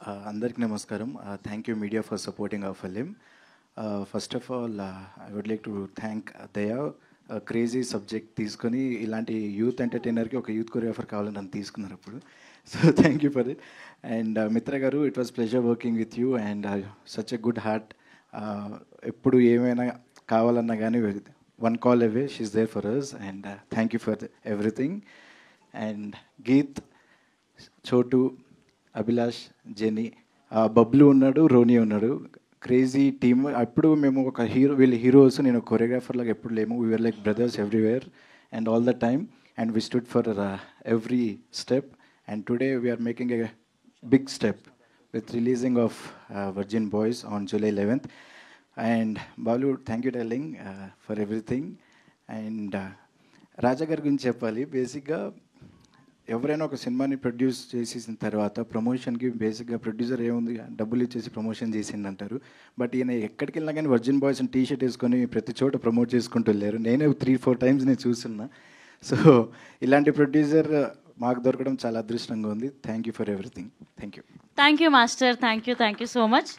అందరికి నమస్కారం. Thank you media for supporting our film. First of all I would like to thank Daya. Crazy subject తీసుకొని ఇలాంటి youth ఎంటర్టైనర్కి ఒక youth choreographer కావాలని నన్ను తీసుకున్నారు అప్పుడు. So thank you for it. And Mitra గారు, it was pleasure working with you and such a good heart. ఎప్పుడు ఏమైనా కావాలన్నా కానీ one call away, she's there for us. And thank you for everything. And Geet, Chotu, Abhilash, genie, Bablu ఉన్నాడు, Ronnie ఉన్నాడు, crazy team. అప్పుడు మేము ఒక వీళ్ళు హీరోస్, నేను కొరియోగ్రాఫర్ లాగా ఎప్పుడు లేము. We're like brothers everywhere and all the time, and we stood for every step. And today we're making a big step with releasing of Virgin Boys on July 11th. And Balu, thank you darling for everything. And రాజా గారి గురించి చెప్పాలి. బేసిక్గా ఎవరైనా ఒక సినిమాని produce చేసేసిన తర్వాత ప్రమోషన్కి బేసిక్గా ప్రొడ్యూసర్ ఏముంది, డబ్బులు ఇచ్చేసి ప్రమోషన్ చేసింది అంటారు. బట్ ఈయన ఎక్కడికి వెళ్ళినా కానీ వర్జిన్ బాయ్స్ అని టీషర్ట్ వేసుకొని ప్రతి చోట ప్రమోట్ చేసుకుంటూ వెళ్ళారు. నేనే 3-4 టైమ్స్ నేను చూస్తున్నా. సో ఇలాంటి ప్రొడ్యూసర్ మాకు దొరకడం చాలా అదృష్టంగా ఉంది. Thank you for everything. Thank you. Thank you, Master. Thank you so much.